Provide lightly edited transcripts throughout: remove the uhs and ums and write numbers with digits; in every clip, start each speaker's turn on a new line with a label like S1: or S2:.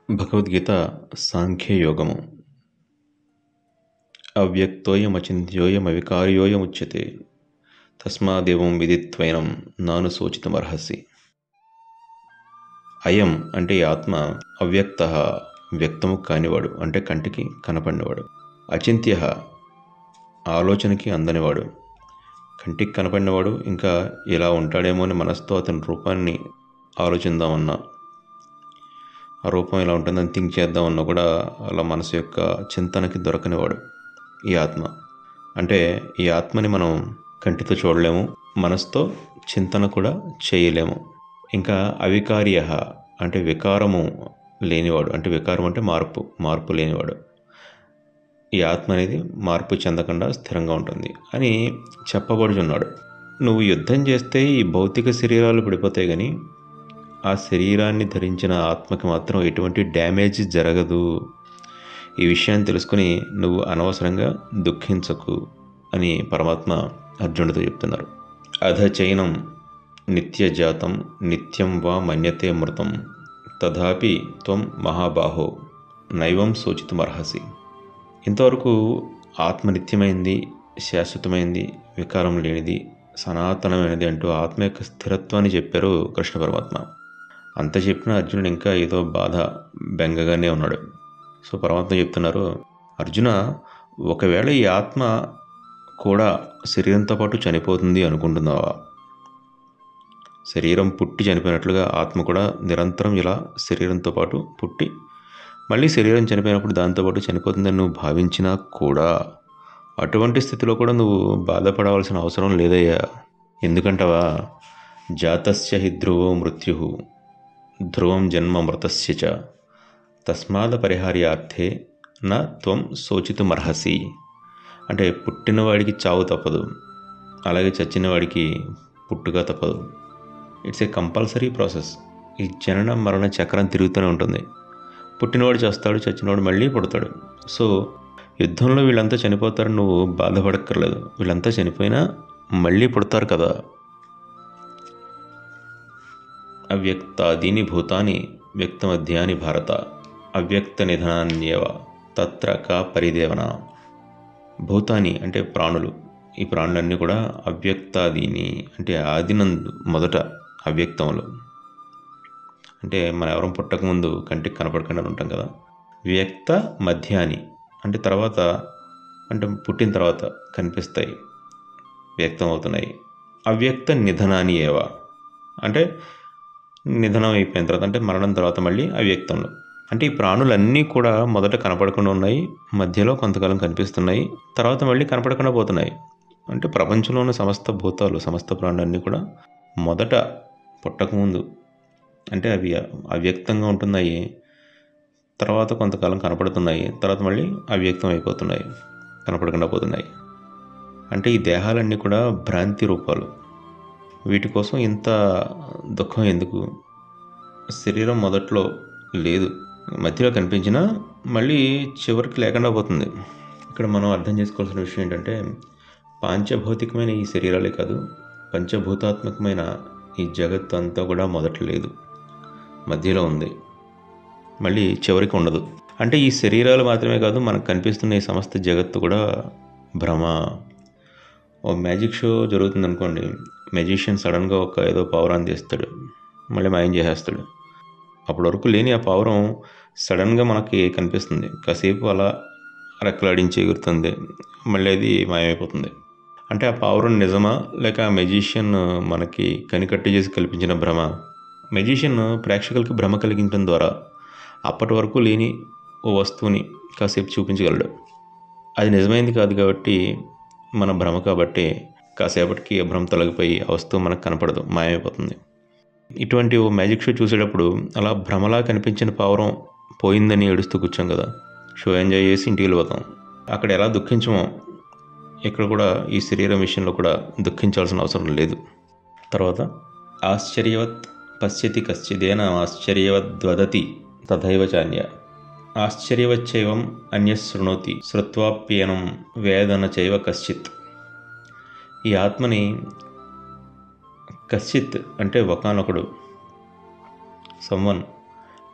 S1: భగవద్గీత సాంఖ్యయోగము. అవ్యక్తోయమచింత్యోయమవికార్యోయముచ్యతే తస్మాదేవం విదిత్వైనం నానుశోచితుమర్హసి. అయం అంటే ఈ ఆత్మ అవ్యక్త, వ్యక్తము కానివాడు అంటే కంటికి కనపడినవాడు. అచింత్య, ఆలోచనకి అందనివాడు. కంటికి కనపడినవాడు ఇంకా ఇలా ఉంటాడేమో అని మనసుతో అతని రూపాన్ని ఆలోచిద్దామన్నా, ఆ రూపం ఇలా ఉంటుందని థింక్ చేద్దామన్నా కూడా అలా మనసు యొక్క చింతనకి దొరకనివాడు ఈ ఆత్మ. అంటే ఈ ఆత్మని మనం కంటితో చూడలేము, మనసుతో చింతన కూడా చేయలేము. ఇంకా అవికార్య అంటే వికారము లేనివాడు, అంటే వికారం అంటే మార్పు లేనివాడు. ఈ ఆత్మ అనేది మార్పు చెందకుండా స్థిరంగా ఉంటుంది అని చెప్పబడుచున్నాడు. నువ్వు యుద్ధం చేస్తే ఈ భౌతిక శరీరాలు పడిపోతాయి, కానీ ఆ శరీరాన్ని ధరించిన ఆత్మకి మాత్రం ఎటువంటి డ్యామేజ్ జరగదు. ఈ విషయాన్ని తెలుసుకుని నువ్వు అనవసరంగా దుఃఖించకు అని పరమాత్మ అర్జునుడితో చెప్తున్నారు. అధ చైనం నిత్యజాతం నిత్యం వా మన్యతే మృతం తథాపి త్వం మహాబాహో నైవం శోచితుమర్హసి. ఇంతవరకు ఆత్మ నిత్యమైంది, శాశ్వతమైంది, వికారం లేనిది, సనాతనమైనది అంటూ ఆత్మ యొక్క స్థిరత్వాన్ని చెప్పారు కృష్ణ పరమాత్మ. అంత చెప్పిన అర్జునుడు ఇంకా ఏదో బాధ బెంగగానే ఉన్నాడు. సో పరమాత్మ చెప్తున్నారు, అర్జున, ఒకవేళ ఈ ఆత్మ కూడా శరీరంతో పాటు చనిపోతుంది అనుకుంటున్నావా? శరీరం పుట్టి చనిపోయినట్లుగా ఆత్మ కూడా నిరంతరం ఇలా శరీరంతో పాటు పుట్టి మళ్ళీ శరీరం చనిపోయినప్పుడు దాంతోపాటు చనిపోతుందని నువ్వు భావించినా కూడా అటువంటి స్థితిలో కూడా నువ్వు బాధపడవలసిన అవసరం లేదయ్యా. ఎందుకంటావా? జాతస్య హి ధ్రువో మృత్యు ధ్రువం జన్మ మృతస్య చ తస్మాద పరిహార్యార్థే నా త్వం శోచితుమర్హసి. అంటే పుట్టినవాడికి చావు తప్పదు, అలాగే చచ్చినవాడికి పుట్టుక తప్పదు. It's a compulsory process. ఈ జనన మరణ చక్రం తిరుగుతూనే ఉంటుంది. పుట్టినవాడు చేస్తాడు, చచ్చినవాడు మళ్ళీ పుడతాడు. సో యుద్ధంలో వీళ్ళంతా చనిపోతారు, నువ్వు బాధపడక్కర్లేదు. వీళ్ళంతా చనిపోయినా మళ్ళీ పుడతారు కదా. అవ్యక్తాదీని భూతాని వ్యక్తమధ్యాని భారత అవ్యక్త నిధనాన్యేవ తత్ర కా పరిదేవన. భూతాని అంటే ప్రాణులు. ఈ ప్రాణులన్నీ కూడా అవ్యక్తాదీని అంటే ఆదినందు మొదట అవ్యక్తములు. అంటే మనం ఎవరం పుట్టకముందు కంటికి కనపడకుండా ఉంటాం కదా. వ్యక్త మధ్యాని అంటే తర్వాత, అంటే పుట్టిన తర్వాత కనిపిస్తాయి, వ్యక్తం అవుతున్నాయి. అవ్యక్త నిధనాని ఏవ అంటే నిధనం అయిపోయిన తర్వాత, అంటే మరణం తర్వాత మళ్ళీ అవ్యక్తంలో. అంటే ఈ ప్రాణులన్నీ కూడా మొదట కనపడకుండా ఉన్నాయి, మధ్యలో కొంతకాలం కనిపిస్తున్నాయి, తర్వాత మళ్ళీ కనపడకుండా పోతున్నాయి. అంటే ప్రపంచంలో ఉన్న సమస్త భూతాలు, సమస్త ప్రాణులన్నీ కూడా మొదట పుట్టకముందు అంటే అవి అవ్యక్తంగా ఉంటున్నాయి, తర్వాత కొంతకాలం కనపడుతున్నాయి, తర్వాత మళ్ళీ అవ్యక్తం అయిపోతున్నాయి, కనపడకుండా పోతున్నాయి. అంటే ఈ దేహాలన్నీ కూడా భ్రాంతి రూపాలు. వీటి కోసం ఇంత దుఃఖం ఎందుకు? శరీరం మొదట్లో లేదు, మధ్యలో కనిపించినా మళ్ళీ చివరికి లేకుండా పోతుంది. ఇక్కడ మనం అర్థం చేసుకోవాల్సిన విషయం ఏంటంటే, పాంచభౌతికమైన ఈ శరీరాలే కాదు, పంచభూతాత్మకమైన ఈ జగత్తు అంతా కూడా మొదట లేదు, మధ్యలో ఉంది, మళ్ళీ చివరికి ఉండదు. అంటే ఈ శరీరాలు మాత్రమే కాదు, మనకు కనిపిస్తున్న ఈ సమస్త జగత్తు కూడా భ్రమ. ఓ మ్యాజిక్ షో జరుగుతుంది అనుకోండి, మెజిషియన్ సడన్గా ఒక ఏదో పావురాన్ని తీస్తాడు, మళ్ళీ మాయం చేసేస్తాడు. అప్పటి వరకు లేని ఆ పావురం సడన్గా మనకి కనిపిస్తుంది, కాసేపు అలా రెక్కలాడించి ఎగురుతుంది, మళ్ళీ అది మాయమైపోతుంది. అంటే ఆ పావురం నిజమా, లేక ఆ మెజిషియన్ మనకి కనికట్టు చేసి కల్పించిన భ్రమ? మెజిషియన్ ప్రేక్షకులకి భ్రమ కలిగించడం ద్వారా అప్పటి వరకు లేని ఓ వస్తువుని కాసేపు చూపించగలడు. అది నిజమైంది కాదు కాబట్టి, మన భ్రమ కాబట్టి కాసేపటికి ఆ భ్రమ తొలగిపోయి ఆ వస్తువు మనకు కనపడదు, మాయమైపోతుంది. ఇటువంటి ఓ మ్యాజిక్ షో చూసేటప్పుడు అలా భ్రమలా కనిపించిన పావురం పోయిందని ఏడుస్తూ కూర్చోం కదా, షో ఎంజాయ్ చేసి ఇంటికి వెళ్ళిపోతాం. అక్కడ ఎలా దుఃఖించమో ఇక్కడ కూడా ఈ శరీరం విషయంలో కూడా దుఃఖించాల్సిన అవసరం లేదు. తర్వాత ఆశ్చర్యవత్ పశ్యతి కశ్చిదేన ఆశ్చర్యవద్వదతి తథైవ చాన్య ఆశ్చర్యవచ్చైవం అన్యశృణోతి శ్రుత్వాప్యేనం వేదన చైవ కశ్చిత్. ఈ ఆత్మని కశ్చిత్ అంటే ఒకానొకడు, సమ్వన్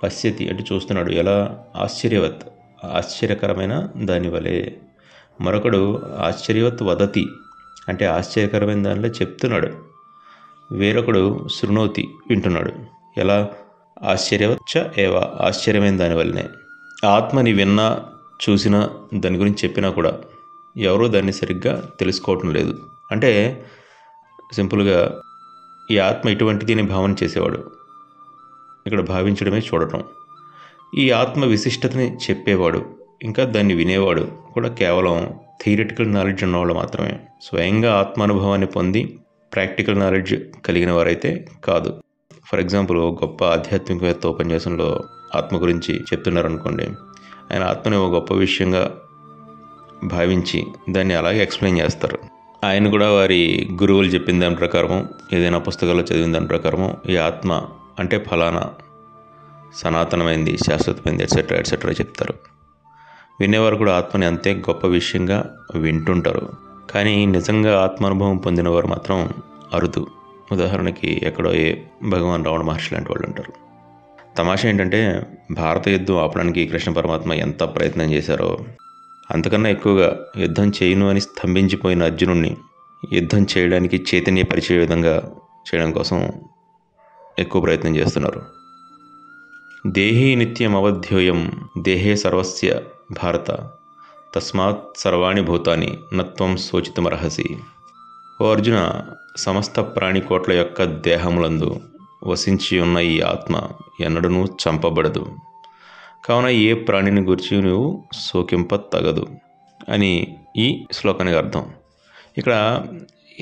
S1: పశ్యతి అంటే చూస్తున్నాడు, ఎలా ఆశ్చర్యవత్ ఆశ్చర్యకరమైన దాని వలె. మరొకడు ఆశ్చర్యవత్ వదతి అంటే ఆశ్చర్యకరమైన దానిలో చెప్తున్నాడు. వేరొకడు శృణోతి వింటున్నాడు, ఎలా ఆశ్చర్యవచ్చ ఏవ ఆశ్చర్యమైన దాని వల్లనే. ఆత్మని విన్నా చూసినా దాని గురించి చెప్పినా కూడా ఎవరూ దాన్ని సరిగ్గా తెలుసుకోవటం లేదు. అంటే సింపుల్గా ఈ ఆత్మ ఇటువంటిది అని భావన చేసేవాడు, ఇక్కడ భావించడమే చూడటం. ఈ ఆత్మ విశిష్టతని చెప్పేవాడు ఇంకా దాన్ని వినేవాడు కూడా కేవలం థియరిటికల్ నాలెడ్జ్ ఉన్నవాళ్ళు మాత్రమే. స్వయంగా ఆత్మానుభవాన్ని పొంది ప్రాక్టికల్ నాలెడ్జ్ కలిగిన వారైతే కాదు. ఫర్ ఎగ్జాంపుల్, గొప్ప ఆధ్యాత్మికవేత్త ఉపన్యాసంలో ఆత్మ గురించి చెప్తున్నారనుకోండి, ఆయన ఆత్మని ఒక గొప్ప విషయంగా భావించి దాన్ని అలాగే ఎక్స్ప్లెయిన్ చేస్తారు. ఆయన కూడా వారి గురువులు చెప్పిన దాని ప్రకారము, ఏదైనా పుస్తకాల్లో చదివిన దాని ప్రకారము ఈ ఆత్మ అంటే ఫలానా సనాతనమైంది, శాశ్వతమైంది, ఎట్సెట్రా ఎట్సెట్రా చెప్తారు. వినేవారు కూడా ఆత్మని అంతే గొప్ప విషయంగా వింటుంటారు. కానీ నిజంగా ఆత్మానుభవం పొందిన వారు మాత్రం అరుదు. ఉదాహరణకి ఎక్కడో భగవాన్ రావణ మహర్షి లాంటి వాళ్ళు ఉంటారు. తమాషా ఏంటంటే, భారత యుద్ధం ఆపడానికి కృష్ణ పరమాత్మ ఎంత ప్రయత్నం చేశారో అంతకన్నా ఎక్కువగా యుద్ధం చేయను అని స్తంభించిపోయిన అర్జునుడిని యుద్ధం చేయడానికి చైతన్యపరిచే విధంగా చేయడం కోసం ఎక్కువ ప్రయత్నం చేస్తున్నారు. దేహీ నిత్యం అవధ్యోయం దేహే సర్వస్య భారత తస్మాత్ సర్వాణి భూతాని నత్వం శోచితుమర్హసి. ఓ అర్జున, సమస్త ప్రాణికోట్ల యొక్క దేహములందు వసించి ఉన్న ఈ ఆత్మ ఎన్నడూ చంపబడదు, కావున ఏ ప్రాణిని గురించి నువ్వు శోకింప తగదు అని ఈ శ్లోకానికి అర్థం. ఇక్కడ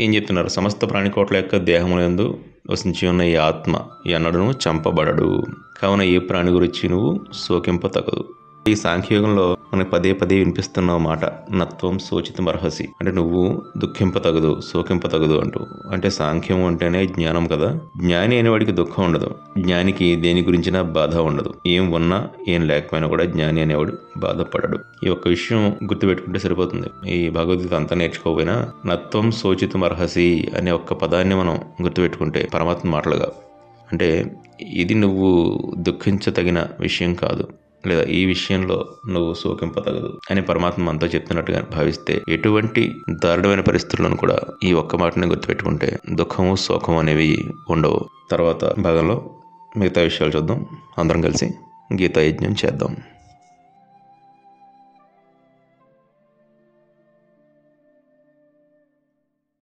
S1: ఏం చెప్తున్నారు? సమస్త ప్రాణికోట్ల యొక్క దేహములందు వసించి ఉన్న ఈ ఆత్మ ఎన్నడూ చంపబడడు, కావున ఏ ప్రాణి గురించి నువ్వు శోకింప తగదు. ఈ సాంఖ్యయోగంలో మనకి పదే పదే వినిపిస్తున్న మాట నత్వం శోచితుమర్హసి అంటే నువ్వు దుఃఖింపతగదు, శోకింపతగదు అంటూ. అంటే సాంఖ్యం అంటేనే జ్ఞానం కదా. జ్ఞాని అనేవాడికి దుఃఖం ఉండదు, జ్ఞానికి దేని గురించినా బాధ ఉండదు. ఏం ఉన్నా ఏం లేకపోయినా కూడా జ్ఞాని అనేవాడు బాధపడడు. ఈ ఒక్క విషయం గుర్తుపెట్టుకుంటే సరిపోతుంది. ఈ భగవద్గీత అంతా నేర్చుకోకపోయినా నత్వం శోచితుమర్హసి అనే ఒక్క పదాన్ని మనం గుర్తుపెట్టుకుంటే పరమాత్మ మాటలుగా, అంటే ఇది నువ్వు దుఃఖించదగిన విషయం కాదు, లేదా ఈ విషయంలో నువ్వు శోకింపతగదు అని పరమాత్మ అంతా చెప్తున్నట్టుగా భావిస్తే ఎటువంటి దారుణమైన పరిస్థితులను కూడా ఈ ఒక్క మాటని గుర్తుపెట్టుకుంటే దుఃఖము శోకము అనేవి ఉండవు. తర్వాత భాగంలో మిగతా విషయాలు చూద్దాం. అందరం కలిసి గీతా యజ్ఞం చేద్దాం.